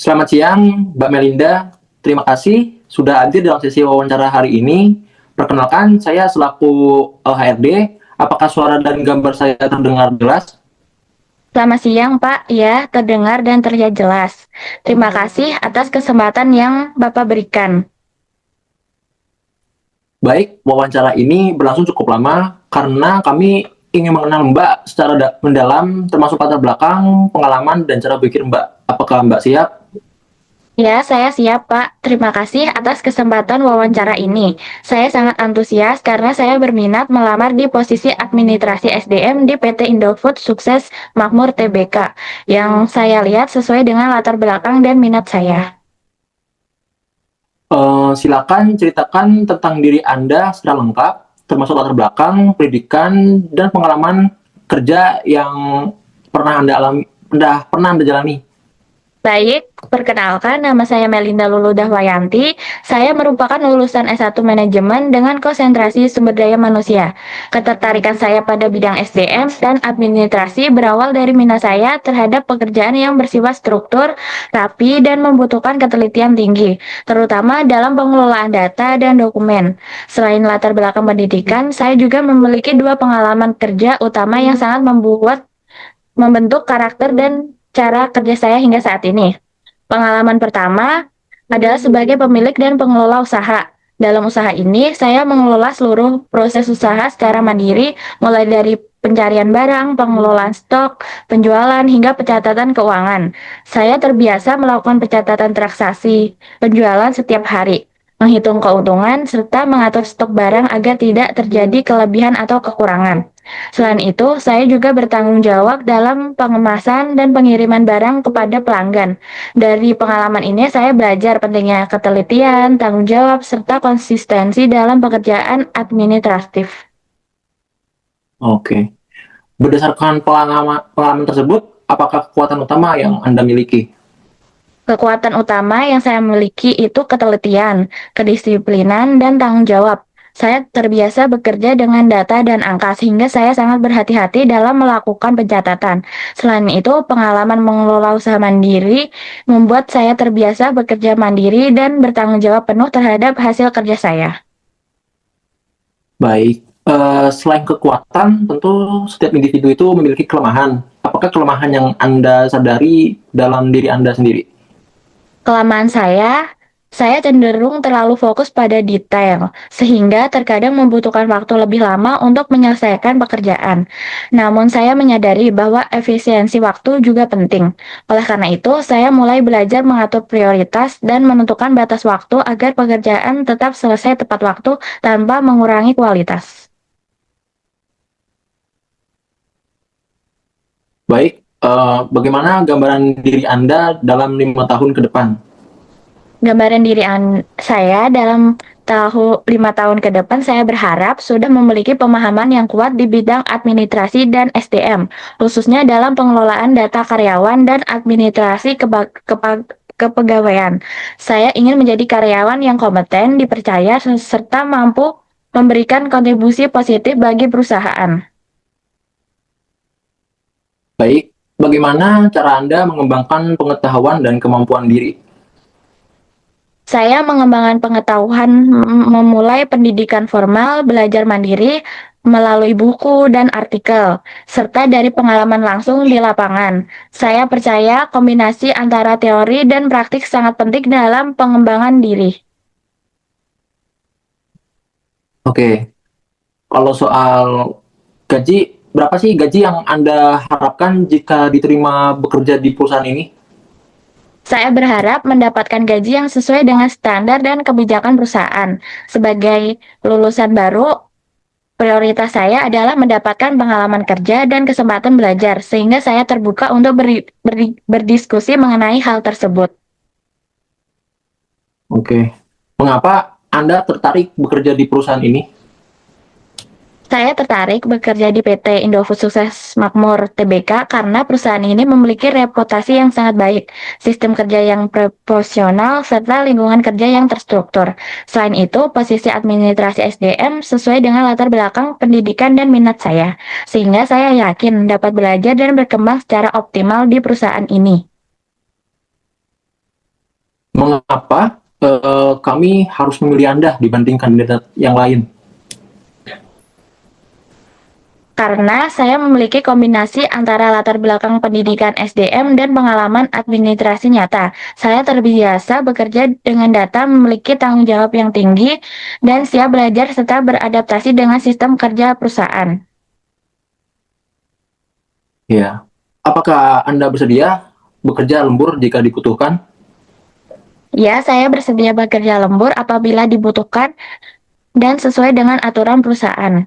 Selamat siang, Mbak Melinda. Terima kasih sudah hadir dalam sesi wawancara hari ini. Perkenalkan, saya selaku HRD. Apakah suara dan gambar saya terdengar jelas? Selamat siang, Pak. Ya, terdengar dan terlihat jelas. Terima kasih atas kesempatan yang Bapak berikan. Baik, wawancara ini berlangsung cukup lama karena kami ingin mengenal Mbak secara mendalam, termasuk latar belakang, pengalaman, dan cara pikir Mbak. Apakah Mbak siap? Ya, saya siap, Pak. Terima kasih atas kesempatan wawancara ini. Saya sangat antusias karena saya berminat melamar di posisi administrasi SDM di PT Indofood Sukses Makmur Tbk, yang saya lihat sesuai dengan latar belakang dan minat saya. Silakan ceritakan tentang diri Anda secara lengkap, termasuk latar belakang, pendidikan, dan pengalaman kerja yang pernah Anda jalani. Baik, perkenalkan nama saya Melinda Lulu Dahwayanti. Saya merupakan lulusan S1 Manajemen dengan konsentrasi sumber daya manusia. Ketertarikan saya pada bidang SDM dan administrasi berawal dari minat saya terhadap pekerjaan yang bersifat struktur, rapi, dan membutuhkan ketelitian tinggi, terutama dalam pengelolaan data dan dokumen. Selain latar belakang pendidikan, saya juga memiliki dua pengalaman kerja utama yang sangat membentuk karakter dan cara kerja saya hingga saat ini. Pengalaman pertama adalah sebagai pemilik dan pengelola usaha. Dalam usaha ini, saya mengelola seluruh proses usaha secara mandiri, mulai dari pencarian barang, pengelolaan stok, penjualan, hingga pencatatan keuangan. Saya terbiasa melakukan pencatatan transaksi penjualan setiap hari, menghitung keuntungan, serta mengatur stok barang agar tidak terjadi kelebihan atau kekurangan. Selain itu, saya juga bertanggung jawab dalam pengemasan dan pengiriman barang kepada pelanggan. Dari pengalaman ini, saya belajar pentingnya ketelitian, tanggung jawab, serta konsistensi dalam pekerjaan administratif. Oke. Berdasarkan pengalaman tersebut, apakah kekuatan utama yang Anda miliki? Kekuatan utama yang saya miliki itu ketelitian, kedisiplinan, dan tanggung jawab. Saya terbiasa bekerja dengan data dan angka sehingga saya sangat berhati-hati dalam melakukan pencatatan. Selain itu, pengalaman mengelola usaha mandiri membuat saya terbiasa bekerja mandiri dan bertanggung jawab penuh terhadap hasil kerja saya. Baik. Selain kekuatan, tentu setiap individu itu memiliki kelemahan. Apakah kelemahan yang Anda sadari dalam diri Anda sendiri? Kelemahan saya cenderung terlalu fokus pada detail, sehingga terkadang membutuhkan waktu lebih lama untuk menyelesaikan pekerjaan. Namun saya menyadari bahwa efisiensi waktu juga penting. Oleh karena itu, saya mulai belajar mengatur prioritas dan menentukan batas waktu agar pekerjaan tetap selesai tepat waktu tanpa mengurangi kualitas. Baik. Bagaimana gambaran diri Anda dalam 5 tahun ke depan? Gambaran diri saya dalam 5 tahun ke depan, saya berharap sudah memiliki pemahaman yang kuat di bidang administrasi dan SDM, khususnya dalam pengelolaan data karyawan dan administrasi kepegawaian. Saya ingin menjadi karyawan yang kompeten, dipercaya, serta mampu memberikan kontribusi positif bagi perusahaan. Baik. Bagaimana cara Anda mengembangkan pengetahuan dan kemampuan diri? Saya mengembangkan pengetahuan memulai pendidikan formal, belajar mandiri melalui buku dan artikel, serta dari pengalaman langsung di lapangan. Saya percaya kombinasi antara teori dan praktik sangat penting dalam pengembangan diri. Oke. Kalau soal gaji, berapa sih gaji yang Anda harapkan jika diterima bekerja di perusahaan ini? Saya berharap mendapatkan gaji yang sesuai dengan standar dan kebijakan perusahaan. Sebagai lulusan baru, prioritas saya adalah mendapatkan pengalaman kerja dan kesempatan belajar, sehingga saya terbuka untuk berdiskusi mengenai hal tersebut. Oke. Mengapa Anda tertarik bekerja di perusahaan ini? Saya tertarik bekerja di PT Indofood Sukses Makmur Tbk karena perusahaan ini memiliki reputasi yang sangat baik, sistem kerja yang proporsional, serta lingkungan kerja yang terstruktur. Selain itu, posisi administrasi SDM sesuai dengan latar belakang pendidikan dan minat saya, sehingga saya yakin dapat belajar dan berkembang secara optimal di perusahaan ini. Mengapa kami harus memilih Anda dibanding kandidat yang lain? Karena saya memiliki kombinasi antara latar belakang pendidikan SDM dan pengalaman administrasi nyata. Saya terbiasa bekerja dengan data, memiliki tanggung jawab yang tinggi, dan siap belajar serta beradaptasi dengan sistem kerja perusahaan. Ya. Apakah Anda bersedia bekerja lembur jika dibutuhkan? Ya, saya bersedia bekerja lembur apabila dibutuhkan dan sesuai dengan aturan perusahaan.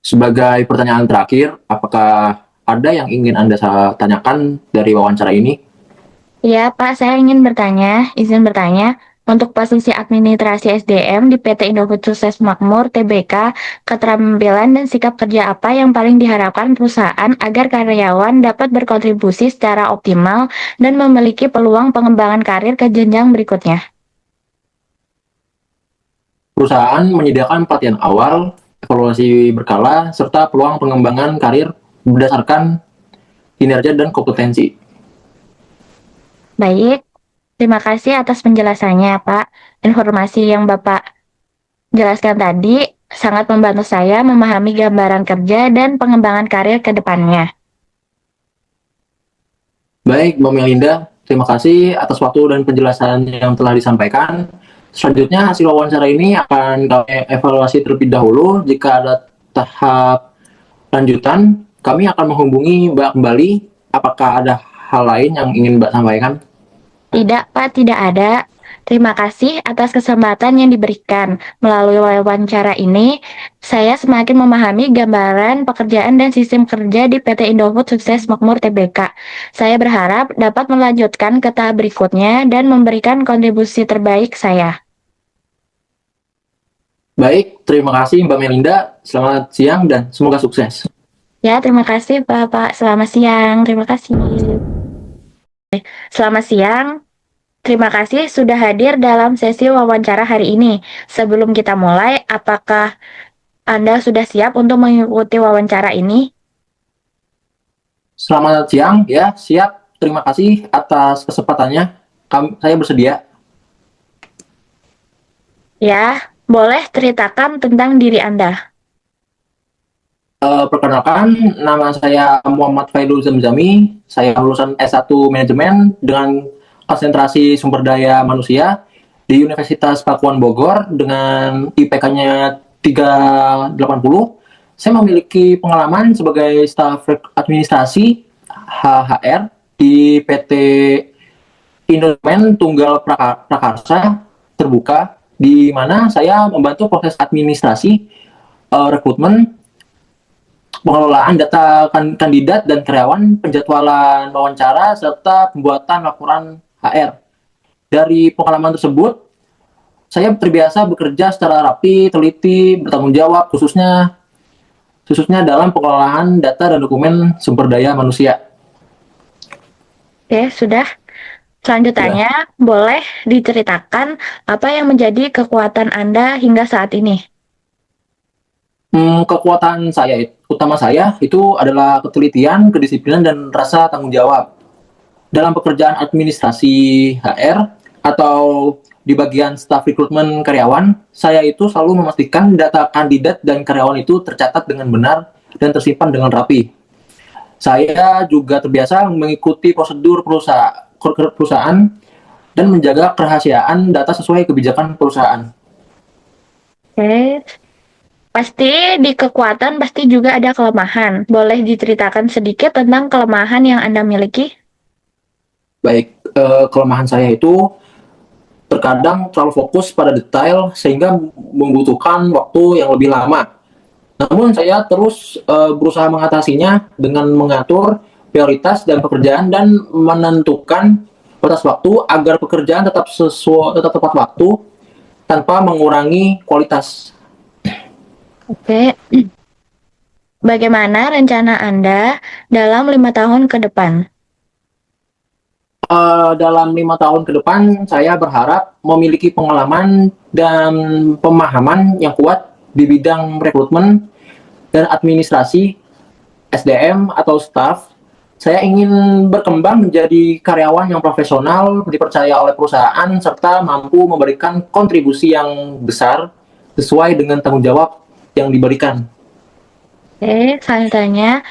Sebagai pertanyaan terakhir, apakah ada yang ingin Anda tanyakan dari wawancara ini? Ya, Pak, saya ingin izin bertanya, untuk posisi administrasi SDM di PT Indofood Sukses Makmur Tbk, keterampilan dan sikap kerja apa yang paling diharapkan perusahaan agar karyawan dapat berkontribusi secara optimal dan memiliki peluang pengembangan karir ke jenjang berikutnya? Perusahaan menyediakan pelatihan awal, evaluasi berkala, serta peluang pengembangan karir berdasarkan kinerja dan kompetensi. Baik, terima kasih atas penjelasannya, Pak. Informasi yang Bapak jelaskan tadi sangat membantu saya memahami gambaran kerja dan pengembangan karir ke depannya. Baik, Mbak Melinda, terima kasih atas waktu dan penjelasan yang telah disampaikan. Selanjutnya, hasil wawancara ini akan kami evaluasi terlebih dahulu. Jika ada tahap lanjutan, kami akan menghubungi Mbak kembali. Apakah ada hal lain yang ingin Mbak sampaikan? Tidak, Pak, tidak ada. Terima kasih atas kesempatan yang diberikan. Melalui wawancara ini, saya semakin memahami gambaran pekerjaan dan sistem kerja di PT Indofood Sukses Makmur Tbk. Saya berharap dapat melanjutkan ke tahap berikutnya dan memberikan kontribusi terbaik saya. Baik, terima kasih Mbak Melinda. Selamat siang dan semoga sukses. Ya, terima kasih, Bapak. Selamat siang. Terima kasih. Selamat siang. Terima kasih sudah hadir dalam sesi wawancara hari ini. Sebelum kita mulai, apakah Anda sudah siap untuk mengikuti wawancara ini? Selamat siang, ya, siap. Terima kasih atas kesempatannya. Saya bersedia. Ya, boleh ceritakan tentang diri Anda. Perkenalkan, nama saya Muhammad Faidul Zamzami. Saya lulusan S1 Manajemen dengan konsentrasi sumber daya manusia di Universitas Pakuan Bogor dengan IPK-nya 380. Saya memiliki pengalaman sebagai staf administrasi HHR di PT Indomen Tunggal Prakarsa terbuka, di mana saya membantu proses administrasi, rekrutmen, pengelolaan data kandidat dan karyawan, penjadwalan wawancara, serta pembuatan laporan HR. Dari pengalaman tersebut, saya terbiasa bekerja secara rapi, teliti, bertanggung jawab, khususnya dalam pengelolaan data dan dokumen sumber daya manusia. Oke, sudah. Selanjutnya, boleh diceritakan apa yang menjadi kekuatan Anda hingga saat ini? Kekuatan utama saya itu adalah ketelitian, kedisiplinan, dan rasa tanggung jawab. Dalam pekerjaan administrasi HR atau di bagian staf rekrutmen karyawan, saya itu selalu memastikan data kandidat dan karyawan itu tercatat dengan benar dan tersimpan dengan rapi. Saya juga terbiasa mengikuti prosedur perusahaan dan menjaga kerahasiaan data sesuai kebijakan perusahaan. Oke, pasti di kekuatan pasti juga ada kelemahan. Boleh diceritakan sedikit tentang kelemahan yang Anda miliki? Baik, kelemahan saya itu terkadang terlalu fokus pada detail sehingga membutuhkan waktu yang lebih lama. Namun saya terus berusaha mengatasinya dengan mengatur prioritas dan pekerjaan dan menentukan batas waktu agar pekerjaan tetap tepat waktu tanpa mengurangi kualitas. Oke. Bagaimana rencana Anda dalam 5 tahun ke depan? Dalam 5 tahun ke depan, saya berharap memiliki pengalaman dan pemahaman yang kuat di bidang rekrutmen dan administrasi, SDM atau staff, Saya ingin berkembang menjadi karyawan yang profesional, dipercaya oleh perusahaan, serta mampu memberikan kontribusi yang besar sesuai dengan tanggung jawab yang diberikan. Oke, selanjutnya,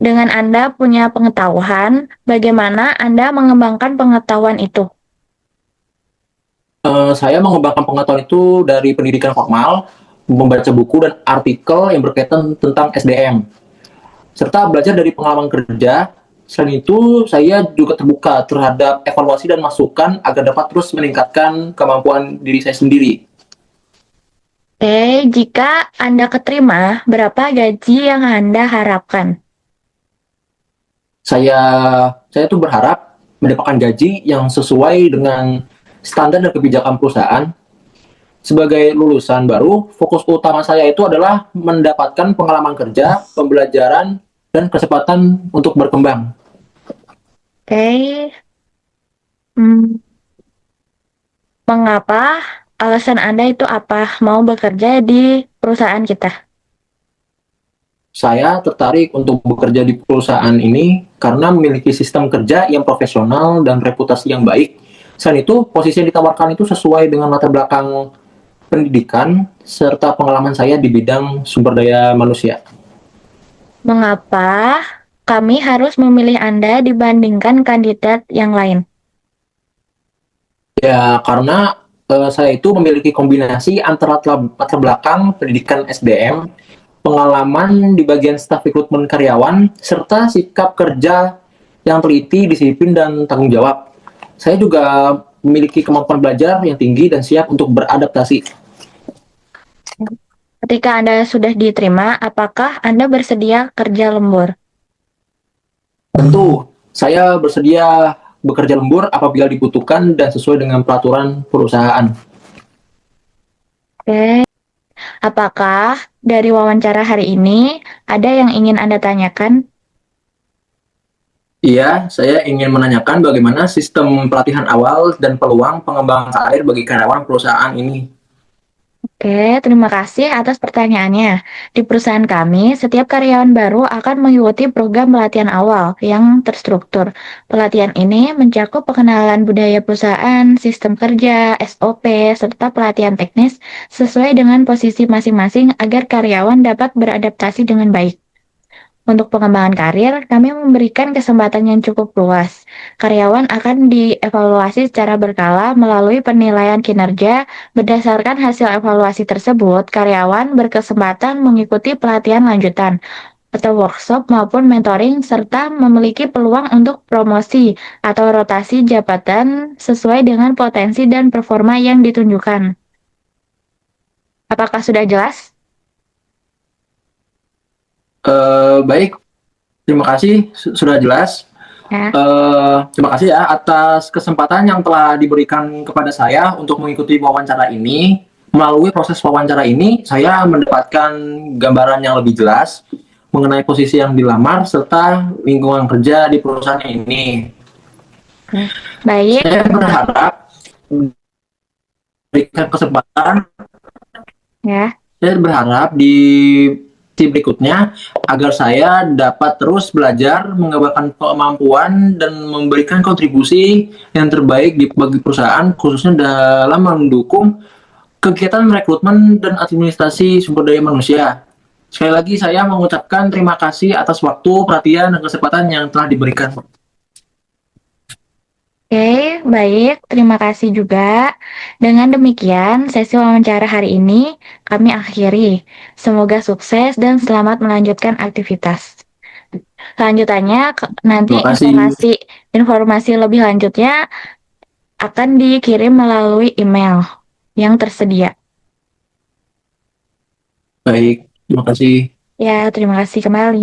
dengan Anda punya pengetahuan, bagaimana Anda mengembangkan pengetahuan itu? Saya mengembangkan pengetahuan itu dari pendidikan formal, membaca buku dan artikel yang berkaitan tentang SDM, serta belajar dari pengalaman kerja. Selain itu, saya juga terbuka terhadap evaluasi dan masukan agar dapat terus meningkatkan kemampuan diri saya sendiri. Oke, jika Anda keterima, berapa gaji yang Anda harapkan? Saya saya tuh berharap mendapatkan gaji yang sesuai dengan standar dan kebijakan perusahaan. Sebagai lulusan baru, fokus utama saya itu adalah mendapatkan pengalaman kerja, pembelajaran, dan kesempatan untuk berkembang. Oke, hmm, mengapa alasan Anda itu apa mau bekerja di perusahaan kita? Saya tertarik untuk bekerja di perusahaan ini karena memiliki sistem kerja yang profesional dan reputasi yang baik. Selain itu, posisi yang ditawarkan itu sesuai dengan latar belakang pendidikan serta pengalaman saya di bidang sumber daya manusia. Mengapa kami harus memilih Anda dibandingkan kandidat yang lain? Ya, karena saya itu memiliki kombinasi antara latar belakang pendidikan SDM, pengalaman di bagian staf rekrutmen karyawan, serta sikap kerja yang teliti, disiplin, dan tanggung jawab. Saya juga memiliki kemampuan belajar yang tinggi dan siap untuk beradaptasi. Ketika Anda sudah diterima, apakah Anda bersedia kerja lembur? Tentu, saya bersedia bekerja lembur apabila dibutuhkan dan sesuai dengan peraturan perusahaan. Oke. Apakah dari wawancara hari ini ada yang ingin Anda tanyakan? Iya, saya ingin menanyakan bagaimana sistem pelatihan awal dan peluang pengembangan karir bagi karyawan perusahaan ini. Oke, terima kasih atas pertanyaannya. Di perusahaan kami, setiap karyawan baru akan mengikuti program pelatihan awal yang terstruktur. Pelatihan ini mencakup pengenalan budaya perusahaan, sistem kerja, SOP, serta pelatihan teknis sesuai dengan posisi masing-masing agar karyawan dapat beradaptasi dengan baik. Untuk pengembangan karir, kami memberikan kesempatan yang cukup luas. Karyawan akan dievaluasi secara berkala melalui penilaian kinerja. Berdasarkan hasil evaluasi tersebut, karyawan berkesempatan mengikuti pelatihan lanjutan atau workshop maupun mentoring serta memiliki peluang untuk promosi atau rotasi jabatan sesuai dengan potensi dan performa yang ditunjukkan. Apakah sudah jelas? Baik, terima kasih sudah jelas. Ya. Terima kasih ya atas kesempatan yang telah diberikan kepada saya untuk mengikuti wawancara ini. Melalui proses wawancara ini, saya mendapatkan gambaran yang lebih jelas mengenai posisi yang dilamar serta lingkungan kerja di perusahaan ini. Baik, Saya berharap berikan kesempatan. ya. Saya berharap di tim berikutnya agar saya dapat terus belajar, mengembangkan kemampuan dan memberikan kontribusi yang terbaik bagi perusahaan khususnya dalam mendukung kegiatan rekrutmen dan administrasi sumber daya manusia. Sekali lagi saya mengucapkan terima kasih atas waktu, perhatian, dan kesempatan yang telah diberikan. Oke, baik. Terima kasih juga. Dengan demikian, sesi wawancara hari ini kami akhiri. Semoga sukses dan selamat melanjutkan aktivitas. Selanjutnya, nanti Terima kasih. informasi lebih lanjutnya akan dikirim melalui email yang tersedia. Baik, terima kasih. Ya, terima kasih kembali.